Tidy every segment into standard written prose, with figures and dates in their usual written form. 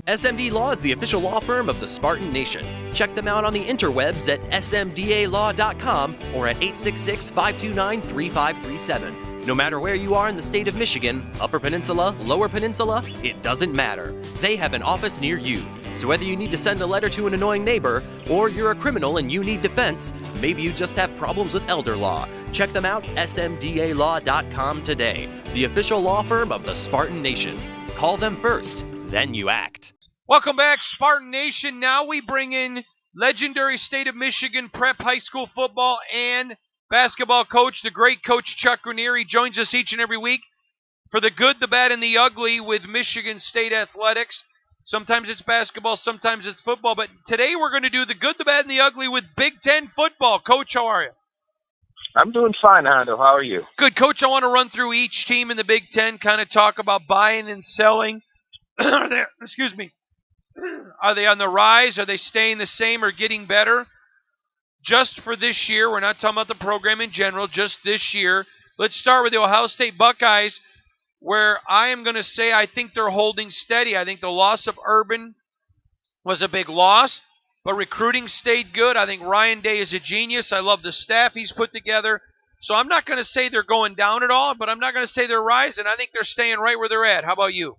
SMD Law is the official law firm of the Spartan Nation. Check them out on the interwebs at smdalaw.com or at 866-529-3537. No matter where you are in the state of Michigan, Upper Peninsula, Lower Peninsula, it doesn't matter. They have an office near you. So whether you need to send a letter to an annoying neighbor, or you're a criminal and you need defense, maybe you just have problems with elder law, check them out, smdalaw.com today. The official law firm of the Spartan Nation. Call them first, then you act. Welcome back, Spartan Nation. Now we bring in legendary State of Michigan prep high school football and basketball coach, the great Coach Chuck Raniere. He joins us each and every week for the good, the bad, and the ugly with Michigan State athletics. Sometimes it's basketball, sometimes it's football, but today we're going to do the good, the bad, and the ugly with Big Ten football. Coach, how are you? I'm doing fine, Hondo. How are you? Good. Coach, I want to run through each team in the Big Ten, kind of talk about buying and selling. Are they on the rise? Are they staying the same or getting better? Just for this year, we're not talking about the program in general, just this year. Let's start with the Ohio State Buckeyes, where I am going to say I think they're holding steady. I think the loss of Urban was a big loss, but recruiting stayed good. I think Ryan Day is a genius. I love the staff he's put together. So I'm not going to say they're going down at all, but I'm not going to say they're rising. I think they're staying right where they're at. How about you?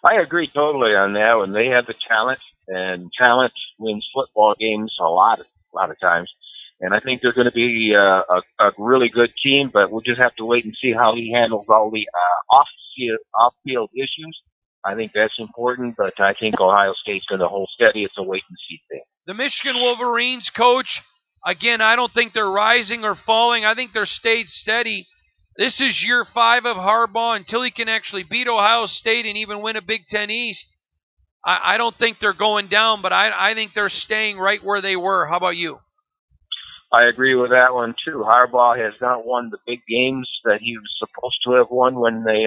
I agree totally on that one. They have the talent, and talent wins football games a lot of times. And I think they're going to be a really good team, but we'll just have to wait and see how he handles all the off-field issues. I think that's important, but I think Ohio State's going to hold steady. It's a wait-and-see thing. The Michigan Wolverines, Coach, again, I don't think they're rising or falling. I think they're stayed steady. This is year 5 of Harbaugh. Until he can actually beat Ohio State and even win a Big Ten East, I don't think they're going down, but I think they're staying right where they were. How about you? I agree with that one, too. Harbaugh has not won the big games that he was supposed to have won when they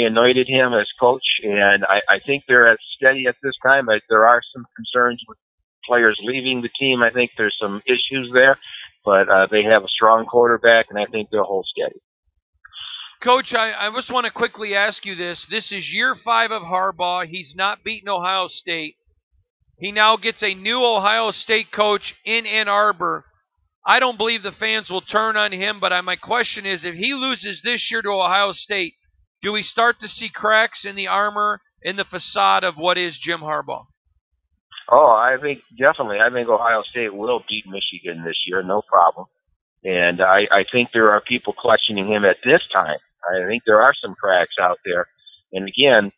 anointed him as coach, and I think they're as steady at this time. There are some concerns with players leaving the team. I think there's some issues there, but they have a strong quarterback, and I think they'll hold steady. Coach, I just want to quickly ask you this. This is year 5 of Harbaugh. He's not beaten Ohio State. He now gets a new Ohio State coach in Ann Arbor. I don't believe the fans will turn on him, but my question is, if he loses this year to Ohio State, do we start to see cracks in the armor, in the facade of what is Jim Harbaugh? Oh, I think definitely. I think Ohio State will beat Michigan this year, no problem. And I think there are people questioning him at this time. I think there are some cracks out there. And again,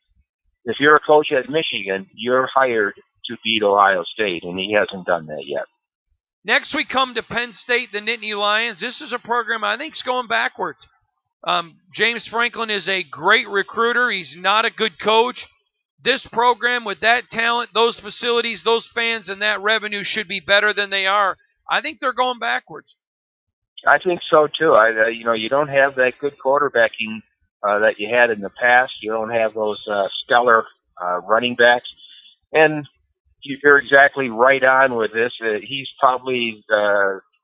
if you're a coach at Michigan, you're hired to beat Ohio State, and he hasn't done that yet. Next, we come to Penn State, the Nittany Lions. This is a program I think is going backwards. James Franklin is a great recruiter. He's not a good coach. This program with that talent, those facilities, those fans, and that revenue should be better than they are. I think they're going backwards. I think so, too. You don't have that good quarterbacking that you had in the past. You don't have those stellar running backs. And you're exactly right on with this. He's probably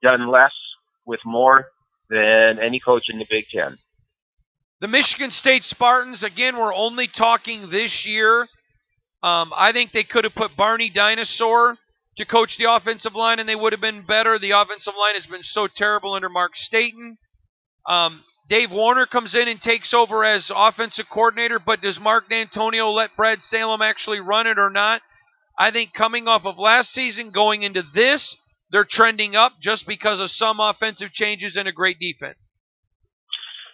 done less with more than any coach in the Big Ten. The Michigan State Spartans, again, we're only talking this year. I think they could have put Barney Dinosaur to coach the offensive line, and they would have been better. The offensive line has been so terrible under Mark Staten. Dave Warner comes in and takes over as offensive coordinator, but does Mark D'Antonio let Brad Salem actually run it or not? I think coming off of last season, going into this, they're trending up just because of some offensive changes and a great defense.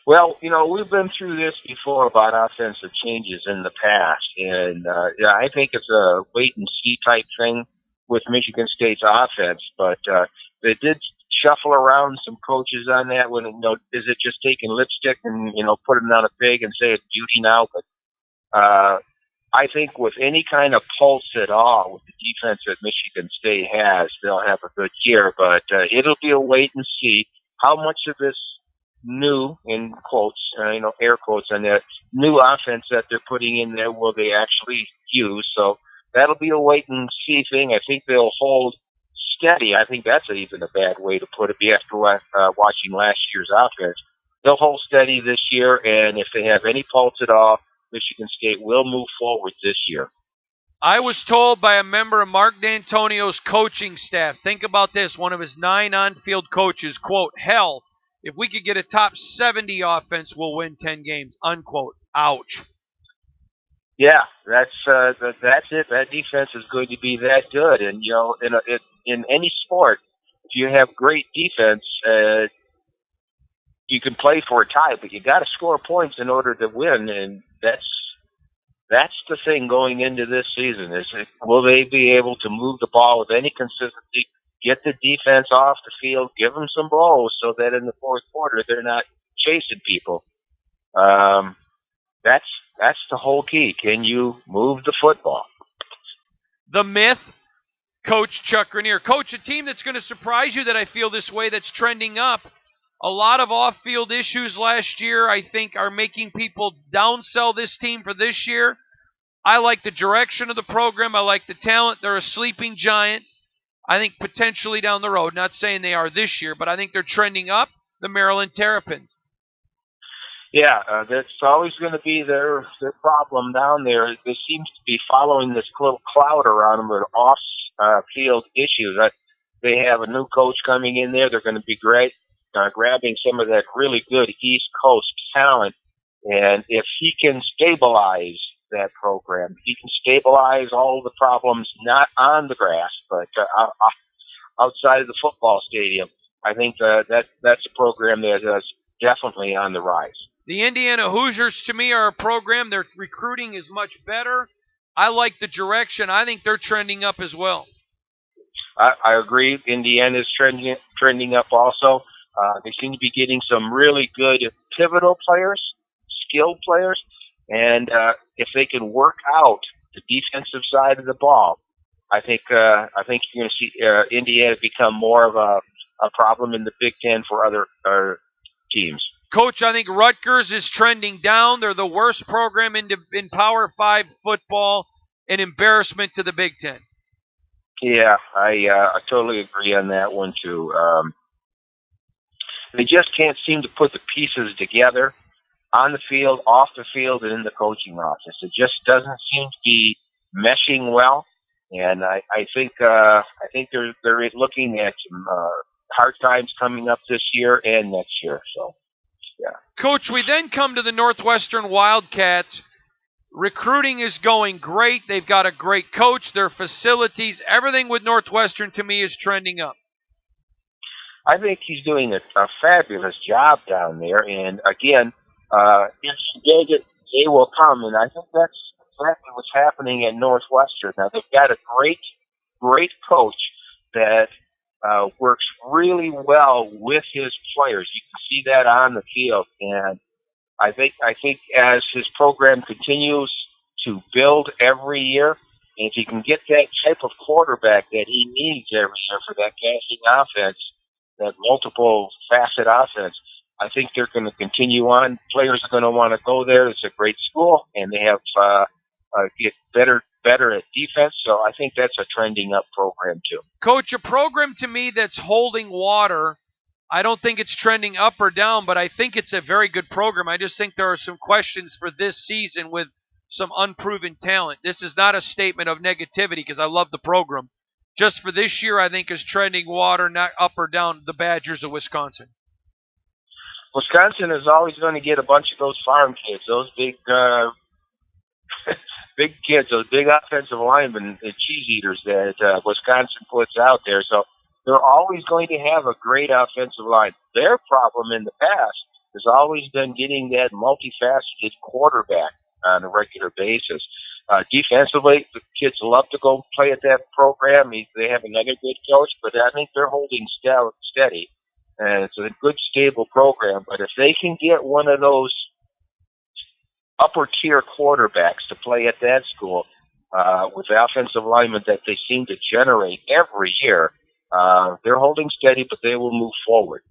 Well, we've been through this before about offensive changes in the past, and I think it's a wait-and-see type thing with Michigan State's offense, but they did shuffle around some coaches on that one. Is it just taking lipstick and, putting it on a pig and say it's beauty now? But I think with any kind of pulse at all with the defense that Michigan State has, they'll have a good year, but it'll be a wait and see how much of this new, in quotes, air quotes on that, new offense that they're putting in there will they actually use. So that'll be a wait and see thing. I think they'll hold steady. I think that's even a bad way to put it after watching last year's offense. They'll hold steady this year, and if they have any pulse at all, Michigan State will move forward this year. I was told by a member of Mark D'Antonio's coaching staff, think about this, one of his 9 on-field coaches, quote, hell, if we could get a top 70 offense, we'll win 10 games, unquote. Ouch. Yeah, that's it. That defense is going to be that good, and in any sport, if you have great defense, you can play for a tie, but you got to score points in order to win, and that's the thing going into this season. Will they be able to move the ball with any consistency, get the defense off the field, give them some blows so that in the fourth quarter they're not chasing people. That's the whole key. Can you move the football? The myth, Coach Chuck Grenier. Coach, a team that's going to surprise you that I feel this way, that's trending up. A lot of off-field issues last year, I think, are making people downsell this team for this year. I like the direction of the program. I like the talent. They're a sleeping giant. I think potentially down the road, not saying they are this year, but I think they're trending up, the Maryland Terrapins. Yeah, that's always going to be their problem down there. They seem to be following this little cloud around them with off-field issues. They have a new coach coming in there. They're going to be great. Grabbing some of that really good East Coast talent. And if he can stabilize that program, he can stabilize all the problems not on the grass, but outside of the football stadium, I think that's a program that is definitely on the rise. The Indiana Hoosiers, to me, are a program. Their recruiting is much better. I like the direction. I think they're trending up as well. I agree. Indiana is trending up also. They seem to be getting some really good pivotal players, skilled players, and if they can work out the defensive side of the ball, I think you're going to see Indiana become more of a problem in the Big Ten for other teams. Coach, I think Rutgers is trending down. They're the worst program in Power 5 football, an embarrassment to the Big Ten. Yeah, I totally agree on that one too. They just can't seem to put the pieces together on the field, off the field, and in the coaching office. It just doesn't seem to be meshing well, and I think they're looking at some hard times coming up this year and next year. So, yeah. Coach, we then come to the Northwestern Wildcats. Recruiting is going great. They've got a great coach. Their facilities, everything with Northwestern to me is trending up. I think he's doing a fabulous job down there. And again, if they will come. And I think that's exactly what's happening at Northwestern. Now, they've got a great coach that works really well with his players. You can see that on the field. And I think as his program continues to build every year, and if he can get that type of quarterback that he needs every year for that passing offense, that multiple facet offense, I think they're going to continue on. Players are going to want to go there. It's a great school, and they have get better at defense. So I think that's a trending up program too. Coach, a program to me that's holding water. I don't think it's trending up or down, but I think it's a very good program. I just think there are some questions for this season with some unproven talent. This is not a statement of negativity because I love the program. Just for this year, I think is trending water, not up or down, the Badgers of Wisconsin. Wisconsin is always going to get a bunch of those farm kids, those big big kids, those big offensive linemen, the cheese eaters that Wisconsin puts out there. So they're always going to have a great offensive line. Their problem in the past has always been getting that multifaceted quarterback on a regular basis. Defensively, the kids love to go play at that program. They have another good coach, but I think they're holding steady. And it's a good, stable program. But if they can get one of those upper-tier quarterbacks to play at that school with the offensive linemen that they seem to generate every year, they're holding steady, but they will move forward.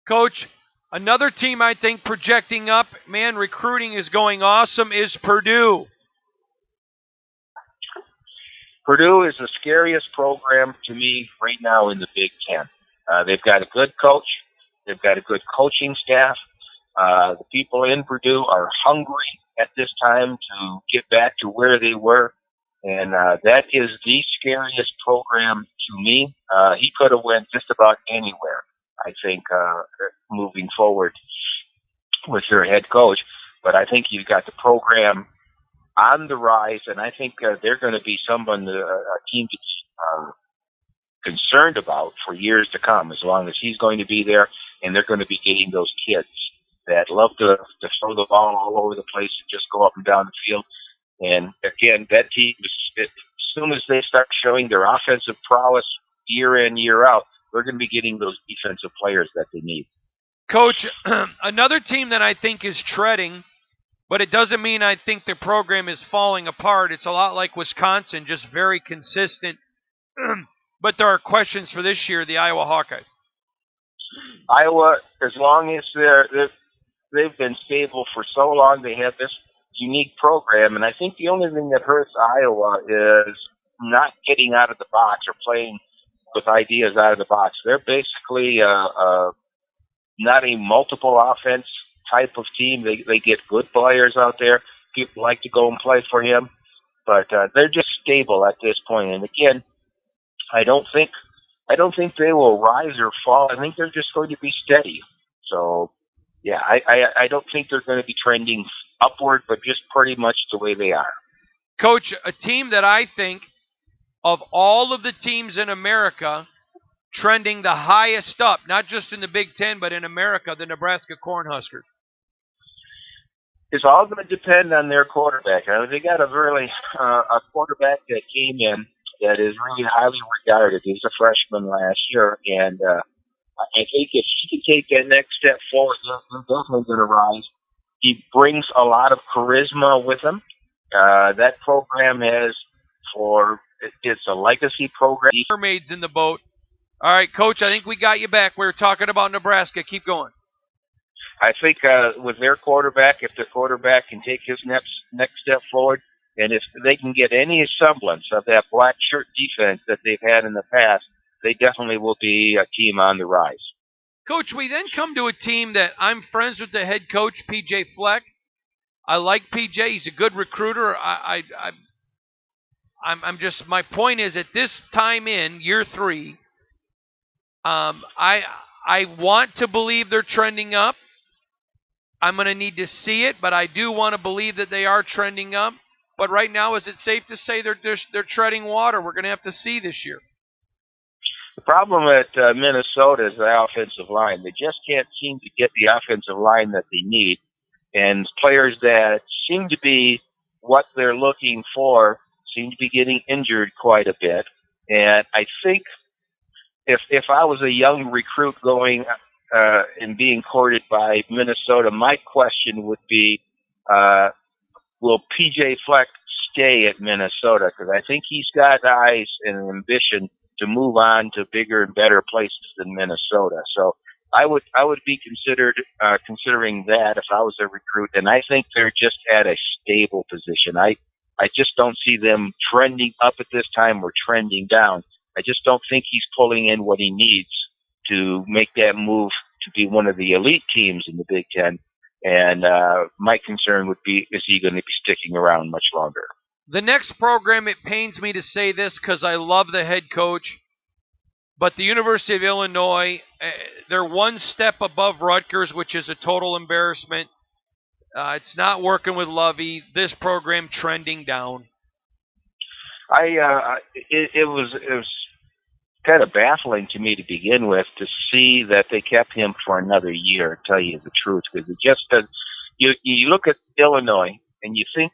Coach, another team I think projecting up, man, recruiting is going awesome, is Purdue. Purdue is the scariest program to me right now in the Big Ten. They've got a good coach. They've got a good coaching staff. The people in Purdue are hungry at this time to get back to where they were And that is the scariest program to me. He could have went just about anywhere, I think, moving forward with their head coach. But I think you've got the program on the rise, and I think they're going to be someone, a team to be concerned about for years to come, as long as he's going to be there, and they're going to be getting those kids that love to throw the ball all over the place and just go up and down the field. And again, that team, as soon as they start showing their offensive prowess year in, year out, they're going to be getting those defensive players that they need. Coach, another team that I think is treading, but it doesn't mean I think their program is falling apart. It's a lot like Wisconsin, just very consistent. But there are questions for this year, the Iowa Hawkeyes. Iowa, as long as they've been stable for so long, they have this unique program, and I think the only thing that hurts Iowa is not getting out of the box or playing with ideas out of the box. They're basically not a multiple offense type of team. They get good players out there. People like to go and play for him, but they're just stable at this point. And again, I don't think they will rise or fall. I think they're just going to be steady. So, yeah, I don't think they're going to be trending upward, but just pretty much the way they are. Coach, a team that I think of all of the teams in America trending the highest up, not just in the Big Ten, but in America, the Nebraska Cornhuskers. It's all going to depend on their quarterback. They got a quarterback that came in that is really highly regarded. He was a freshman last year, and I think if he can take that next step forward, they're definitely going to rise. He brings a lot of charisma with him. That program it's a legacy program. Mermaids in the boat. All right, Coach, I think we got you back. We were talking about Nebraska. Keep going. I think with their quarterback, if their quarterback can take his next step forward, and if they can get any semblance of that black shirt defense that they've had in the past, they definitely will be a team on the rise. Coach, we then come to a team that I'm friends with the head coach, P.J. Fleck. I like P.J. He's a good recruiter. I'm just, my point is, at this time in year 3, I want to believe they're trending up. I'm going to need to see it, but I do want to believe that they are trending up. But right now, is it safe to say they're treading water? We're going to have to see this year. The problem at Minnesota is the offensive line. They just can't seem to get the offensive line that they need. And players that seem to be what they're looking for seem to be getting injured quite a bit. And I think if I was a young recruit going and being courted by Minnesota, my question would be, will P.J. Fleck stay at Minnesota? Because I think he's got eyes and ambition to move on to bigger and better places than Minnesota. So I would be considering that if I was a recruit. And I think they're just at a stable position. I just don't see them trending up at this time or trending down. I just don't think he's pulling in what he needs to make that move to be one of the elite teams in the Big Ten. And my concern would be, is he going to be sticking around much longer? The next program, it pains me to say this because I love the head coach, but the University of Illinois, they're one step above Rutgers, which is a total embarrassment. It's not working with Lovey. This program trending down. It was kind of baffling to me to begin with to see that they kept him for another year, to tell you the truth, because it just you look at Illinois and you think,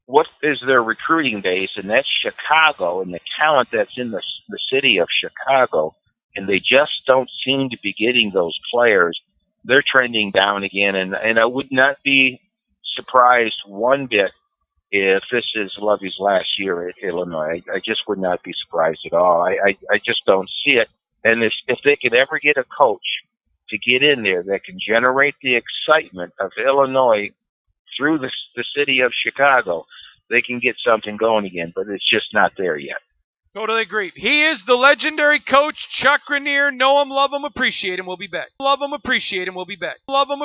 what is their recruiting base? And that's Chicago and the talent that's in the city of Chicago, and they just don't seem to be getting those players. They're trending down again, and I would not be surprised one bit if this is Lovey's last year at Illinois. I just would not be surprised at all. I just don't see it. And if they could ever get a coach to get in there that can generate the excitement of Illinois through the city of Chicago, they can get something going again, but it's just not there yet. Totally agree. He is the legendary coach, Chuck Grenier. Know him, love him, appreciate him. We'll be back. Love him, appreciate him. We'll be back. Love him,